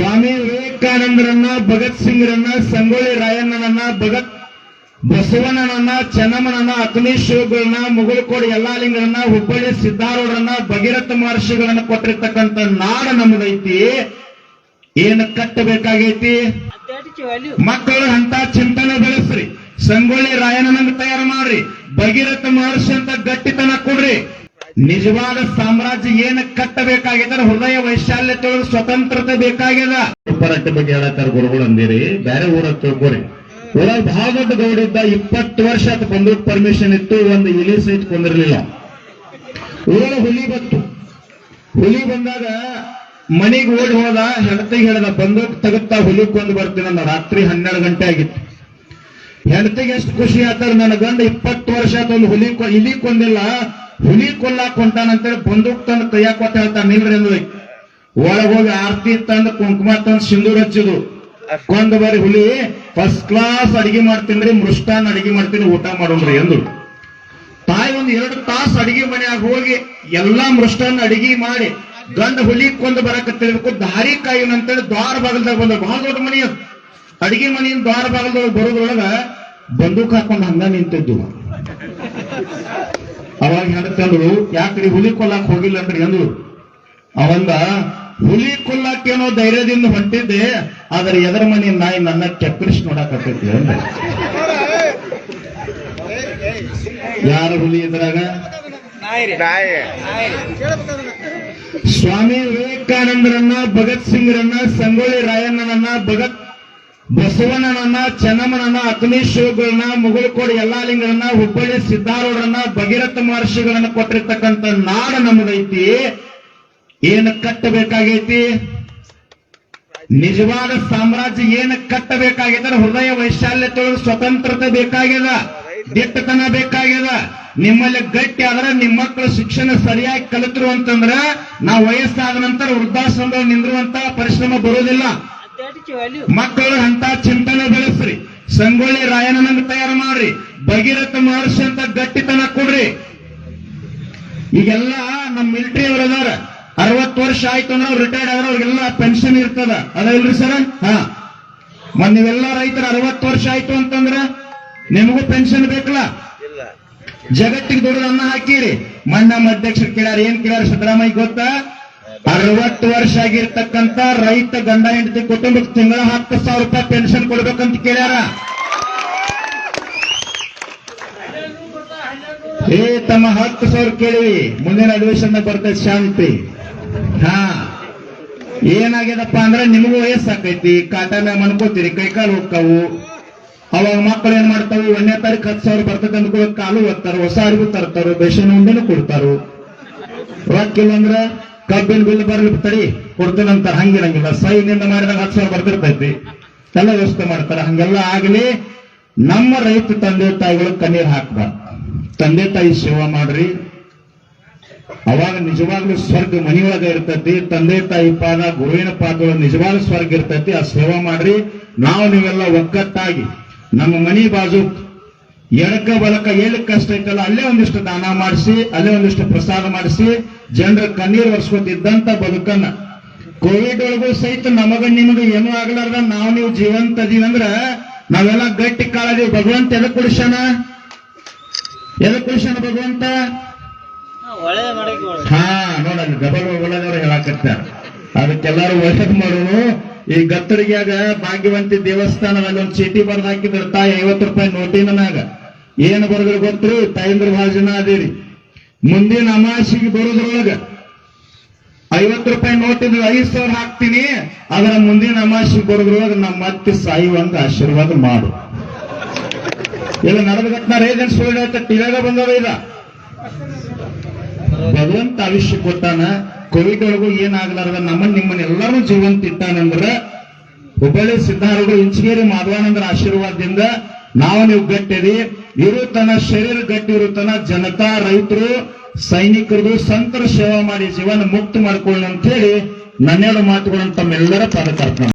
ಸ್ವಾಮಿ ವಿವೇಕಾನಂದರನ್ನ, ಭಗತ್ ಸಿಂಗ್ರನ್ನ, ಸಂಗೊಳ್ಳಿ ರಾಯಣ್ಣನನ್ನ, ಭಗತ್ ಬಸವಣ್ಣನನ್ನ, ಚೆನ್ನಮ್ಮನನ್ನ, ಅಗ್ನಿ ಶಿವಗಳನ್ನ, ಮುಗುಳಕೋಡಿ ಯಲ್ಲಾಲಿಂಗರನ್ನ, ಹುಬ್ಬಳ್ಳಿ ಸಿದ್ದಾರೂಢರನ್ನ, ಭಗೀರಥ ಮಹರ್ಷಿಗಳನ್ನ ಕೊಟ್ಟಿರ್ತಕ್ಕಂಥ ನಾಡ ನಮ್ಮದೈತಿ. ಏನು ಕಟ್ಟಬೇಕಾಗೈತಿ? ಮಕ್ಕಳು ಅಂತ ಚಿಂತನೆ ಬೆಳೆಸ್ರಿ. ಸಂಗೊಳ್ಳಿ ರಾಯಣ್ಣನಂಗ ತಯಾರು ಮಾಡ್ರಿ. ಭಗೀರಥ ಮಹರ್ಷಿ ಅಂತ ಗಟ್ಟಿತನ ಕೊಡ್ರಿ. ನಿಜವಾದ ಸಾಮ್ರಾಜ್ಯ ಏನು ಕಟ್ಟಬೇಕಾಗಿದೆ? ಹೃದಯ ವೈಶಾಲ್ಯತೆ, ಸ್ವತಂತ್ರತೆ ಬೇಕಾಗ್ಯದ. ಉಪರಟ್ಟಿ ಬಗ್ಗೆ ಹೇಳತ್ತಾರ ಗುರುಗಳು ಅಂದಿರಿ, ಬೇರೆ ಊರ ತಿಳ್ಕೊರಿ. ಊರಾಗ ಬಹಳ ದೊಡ್ಡ ಗೌಡ ಇದ್ದ, 20 ವರ್ಷ ಆತ ಬಂದೂಕ್ ಪರ್ಮಿಷನ್ ಇತ್ತು, ಒಂದು ಇಲಿ ಸಹಿತ ಕೊಂದಿರ್ಲಿಲ್ಲ. ಊರ ಹುಲಿ ಬತ್ತು. ಹುಲಿ ಬಂದಾಗ ಮನೆಗೆ ಓಡಿ ಹೋದ, ಹೆಂಡತಿಗೆ ಹೇಳ್ದ ಬಂದೂಕ್ ತಗುತ್ತಾ ಹುಲಿ ಕೊಂದು ಬರ್ತೀನಿ ಅಂದ. ರಾತ್ರಿ 12 ಗಂಟೆ ಆಗಿತ್ತು. ಹೆಂಡತಿಗೆ ಎಷ್ಟು ಖುಷಿ ಆತಾರ, ನನ್ನ ಗಂಡ 20 ವರ್ಷ ಆತ ಒಂದು ಇಲಿ ಕೊಂದಿಲ್ಲ, ಹುಲಿ ಕೊಲ್ಲಾಕ್ ಹೊಂಟಾನಂತೇಳಿ ಬಂದೂಕ್ ತಂದು ಕೈಯಾಗ ಕೊಟ್ಟ ಹೇಳ್ತಾನ. ನಿಲ್ರಿ ಅಂದ್ರೆ ಒಳಗೋಗಿ ಆರ್ತಿ ತಂದು ಕುಂಕುಮ ತಂದು ಸಿಂಧೂರ್ ಹಚ್ಚಿದ್ರು. ಕೊಂದು ಬಾರಿ ಹುಲಿ, ಫಸ್ಟ್ ಕ್ಲಾಸ್ ಅಡಿಗೆ ಮಾಡ್ತೀನಿ, ಮೃಷ್ಟಾನ್ ಅಡಿಗೆ ಮಾಡ್ತೀನಿ, ಊಟ ಮಾಡೋಣ್ರಿ ಎಂದ್ರು. ತಾಯಿ ಒಂದು 2 ತಾಸು ಅಡಿಗೆ ಮನೆಯಾಗ ಹೋಗಿ ಎಲ್ಲಾ ಮೃಷ್ಟಾನ್ ಅಡಿಗೆ ಮಾಡಿ ಗಂಡ ಹುಲಿ ಕೊಂದು ಬರಕತ್ತಿರ್ಬೇಕು. ದಾರಿ ಕಾಯಿನಂತೇಳಿ ದ್ವಾರ ಬಾಗಲ್ದಾಗ ಬಂದ. ಬಹಳ ದೊಡ್ಡ ಮನೆ, ಅಡಿಗೆ ಮನೆಯಿಂದ ದ್ವಾರ ಬಾಗಲ್ದೊಳಗೆ ಬರೋದ್ರೊಳಗ ಬಂದೂಕ್ ಹಾಕೊಂಡು ಹಂಗ ನಿಂತಿದ್ದು. ಅವಾಗ ಹೇಳ್ತಂದ್ರು, ಯಾಕ್ರಿ ಹುಲಿ ಕೊಲ್ಲಾಕ್ ಹೋಗಿಲ್ಲ ಅಂದ್ರಿ ಅಂದ್ರು. ಅವಂದ, ಹುಲಿ ಕೊಲ್ಲಾಕೇನೋ ಧೈರ್ಯದಿಂದ ಹೊಂಟಿದ್ದೆ, ಆದ್ರೆ ಎದರ ಮನೆ ನಾಯಿ ನನ್ನ ಕೆಕ್ಕರಿಸಿ ನೋಡಾಕತ್ತೈತಿ ಅಂದ್ರೆ. ಯಾರ ಹುಲಿ ಇದ್ರಾಗ? ಸ್ವಾಮಿ ವಿವೇಕಾನಂದರನ್ನ, ಭಗತ್ ಸಿಂಗ್ರನ್ನ, ಸಂಗೊಳ್ಳಿ ರಾಯಣ್ಣನನ್ನ, ಭಗತ್ ಬಸವಣ್ಣನನ್ನ, ಚೆನ್ನಮ್ಮನನ್ನ, ಅಗ್ನಿ ಶಿವಗಳನ್ನ, ಮುಗುಳಕೋಡಿ ಯಲ್ಲಾಲಿಂಗರನ್ನ, ಹುಬ್ಬಳ್ಳಿ ಸಿದ್ದಾರೂಢರನ್ನ, ಭಗೀರಥ ಮಹರ್ಷಿಗಳನ್ನ ಕೊಟ್ಟಿರ್ತಕ್ಕಂಥ ನಾಡ ನಮ್ಮದೈತಿ. ಏನು ಕಟ್ಟಬೇಕಾಗೈತಿ? ನಿಜವಾದ ಸಾಮ್ರಾಜ್ಯ ಏನು ಕಟ್ಟಬೇಕಾಗಿದೆ? ಹೃದಯ ವೈಶಾಲ್ಯತೆ, ಸ್ವತಂತ್ರತೆ ಬೇಕಾಗ್ಯದ, ದಿಟ್ಟತನ ಬೇಕಾಗ್ಯದ. ನಿಮ್ಮಲ್ಲಿ ಗಟ್ಟಿ ಆದ್ರೆ ನಿಮ್ಮ ಮಕ್ಕಳು ಶಿಕ್ಷಣ ಸರಿಯಾಗಿ ಕಲಿತರು ಅಂತಂದ್ರ ನಾವು ವಯಸ್ಸಾದ ನಂತರ ವೃದ್ಧಾಶ್ರಮದಲ್ಲಿ ನಿಂದಿರುವಂತ ಪರಿಶ್ರಮ ಬರೋದಿಲ್ಲ. ಮಕ್ಕಳು ಅಂತ ಚಿಂತನೆ ಬೆಳೆಸ್ರಿ. ಸಂಗೊಳ್ಳಿ ರಾಯಣ್ಣನಂಗ ತಯಾರು ಮಾಡ್ರಿ. ಭಗೀರಥ ಮಹರ್ಷಿ ಅಂತ ಗಟ್ಟಿತನ ಕೊಡ್ರಿ. ಈಗೆಲ್ಲ ನಮ್ಮ ಮಿಲಿಟರಿ ಅವರು ಅದಾರ, 60 ವರ್ಷ ಆಯ್ತು ಅಂದ್ರೆ ಅವ್ರು ರಿಟೈರ್ಡ್ ಆದ್ರೆ ಅವ್ರಿಗೆಲ್ಲ ಪೆನ್ಷನ್ ಇರ್ತದ, ಅದ ಇಲ್ರಿ ಸರ್? ಹಾ, ಮತ್ ನೀವೆಲ್ಲ ರೈತರು 60 ವರ್ಷ ಆಯ್ತು ಅಂತಂದ್ರ ನಿಮಗೂ ಪೆನ್ಷನ್ ಬೇಕಲ್ಲ. ಜಗತ್ತಿಗೆ ದೊಡ್ಡ ಅನ್ನ ಹಾಕಿರಿ. ನಮ್ಮ ಅಧ್ಯಕ್ಷರು ಕೇಳ್ಯಾರ, ಏನ್ ಕೇಳ್ಯಾರ ಸಿದ್ದರಾಮಯ್ಯ ಗೊತ್ತಾ? 60 ವರ್ಷ ಆಗಿರ್ತಕ್ಕಂಥ ರೈತ ಗಂಡ ಹೆಂಡತಿ ಕುಟುಂಬಕ್ಕೆ ತಿಂಗಳ 10,000 ರೂಪಾಯಿ ಪೆನ್ಷನ್ ಕೊಡ್ಬೇಕಂತ ಕೇಳ್ಯಾರ. ತಮ್ಮ 10,000 ಕೇಳಿವಿ, ಮುಂದಿನ ಅಧಿವೇಶನ ಬರ್ತೈತಿ ಶಾಂತಿ. ಹಾ, ಏನಾಗ್ಯದಪ್ಪ ಅಂದ್ರೆ ನಿಮಗೂ ವಯಸ್ಸಾಕೈತಿ, ಕಾಟನ ಮನ್ಕೋತೀರಿ, ಕೈಕಾಲು ಹೋಗ್ತಾವು. ಅವಾಗ ಮಕ್ಕಳು ಏನ್ ಮಾಡ್ತಾವು, 1ನೇ ತಾರೀಕು 10,000 ಬರ್ತೈತೆ ಅಂದ್ಕೋ ಕಾಲು ಓದ್ತಾರ, ಹೊಸ ಅರಿವು ತರ್ತಾರು, ಬೇಷನ್ ಉಂಡೆನೂ ಕೊಡ್ತಾರು. ರೊಕ್ಕ ಇಲ್ಲಂದ್ರ ಕಬ್ಬಿನ ಬಿಲ್ ಬರ್ಲಿ ತಡಿ ಕೊಡ್ತೇನಂತಾರ. ಹಂಗಿರಂಗಿಲ್ಲ, ಸೈನಿಂದ ಮಾಡಿದಾಗ 10,000 ಬರ್ತಿರ್ತೈತಿ, ಎಲ್ಲ ವ್ಯವಸ್ಥೆ ಮಾಡ್ತಾರ. ಹಂಗೆಲ್ಲ ಆಗ್ಲಿ. ನಮ್ಮ ರೈತ ತಂದೆ ತಾಯಿಗಳು ಕಣ್ಣೀರ್ ಹಾಕ್ಬಾರ್ದು. ತಂದೆ ತಾಯಿ ಸೇವಾ ಮಾಡ್ರಿ, ಅವಾಗ ನಿಜವಾಗ್ಲೂ ಸ್ವರ್ಗ ಮನೆಯೊಳಗ ಇರ್ತೈತಿ. ತಂದೆ ತಾಯಿ ಪಾದ, ಗುರುವಿನ ಪಾದಗಳು ನಿಜವಾದ ಸ್ವರ್ಗ ಇರ್ತೈತಿ. ಆ ಸೇವಾ ಮಾಡ್ರಿ. ನಾವು ನೀವೆಲ್ಲ ಒಗ್ಗಟ್ಟಾಗಿ ನಮ್ಮ ಮನಿ ಬಾಜು ಎಡಕ ಬಲಕ ಎಲ್ಲಿ ಕಷ್ಟ ಐತಲ್ಲ ಅಲ್ಲೇ ಒಂದಿಷ್ಟು ದಾನ ಮಾಡಿಸಿ, ಅಲ್ಲೇ ಒಂದಿಷ್ಟು ಪ್ರಸಾದ ಮಾಡಿಸಿ, ಜನರ ಕಣ್ಣೀರು ಒರೆಸ್ಕೊತಿದ್ದಂತ ಬದುಕನ್ನ ಕೋವಿಡ್ ಒಳಗೂ ಸಹಿತ ನಮಗ ನಿಮಗ ಏನೂ ಆಗ್ಲಾರ್ದ ನಾವು ನೀವು ಜೀವಂತ ಅದೀವಂದ್ರ ನಾವೆಲ್ಲ ಗಟ್ಟಿ ಕಾಳದೀವಿ. ಭಗವಂತ ಎದಕ್ ಕುಡಿಸ್ಯಾನ? ಭಗವಂತ? ಹಾ, ನೋಡಲ್ಲಿ ಡಬಲ್ ಒಳ್ಳೆದವ್ರು ಹೇಳಾಕತ್ತಾರ. ಅದಕ್ಕೆಲ್ಲಾರು ಒಳ್ಳೇದ್ ಮಾಡೋನು. ಈ ಗತ್ತರಿಗ್ಯಾಗ ಭಾಗ್ಯವಂತಿ ದೇವಸ್ಥಾನದಲ್ಲಿ ಒಂದು ಚೀಟಿ ಬರ್ದು ಹಾಕಿದ್ರ ತಾಯಿ 50 ರೂಪಾಯಿ ನೋಟಿನ ಮ್ಯಾಗ. ಏನ್ ಬರ್ದ್ರು ಗೊತ್ತರು? ತಾಯಿಂದ್ರ ಬಹಳ ಜನ ಅದೇರಿ. ಮುಂದಿನ ಅಮಾಸಿಗೆ ಬರೋದ್ರೊಳಗ 50 ರೂಪಾಯಿ ನೋಟಿದ್ರೆ 5,000 ಹಾಕ್ತೀನಿ, ಅದರ ಮುಂದಿನ ಅಮಾಸಿಗೆ ಬರೋದ್ರೊಳಗ ನಮ್ಮ ಮತ್ತೆ ಸಾಯುವಂತ ಆಶೀರ್ವಾದ ಮಾಡು. ಇಲ್ಲ ನಡೆದ ಘಟನಾ ರೇಜನ್ ಸುಳ್ಳು ಟಿವಿಯಾಗ ಬಂದವ. ಇಲ್ಲ, ಭಗವಂತ ಆಯುಷ್ಯ ಕೊಟ್ಟಾನ. ಕೋವಿಡ್ ಒಳಗೂ ಏನಾಗ್ಲಾರ್ದ ನಿಮ್ಮನ್ನ ಎಲ್ಲರೂ ಜೀವಂತ ಇಟ್ಟಾನಂದ್ರ ಹುಬ್ಬಳ್ಳಿ ಸಿದ್ದಾರೂಢ ಇಂಚಗೇರಿ ಮಾಧವಾನಂದರ ಆಶೀರ್ವಾದದಿಂದ ನಾವು ನೀವು ಗಟ್ಟಿರಿ. ಇರುತನ ಶರೀರ ಗಟ್ಟಿ ಇರುತನ ಜನತಾ, ರೈತರು, ಸೈನಿಕರದು, ಸಂತರ ಸೇವಾ ಮಾಡಿ ಜೀವನ ಮುಕ್ತ ಮಾಡ್ಕೊಳ್ಳಿ ಅಂತ ಹೇಳಿ 12 ಮಾತುಗಳನ್ನು ತಮ್ಮೆಲ್ಲರ ಪಾದಕಾರ್ಪಣೆ.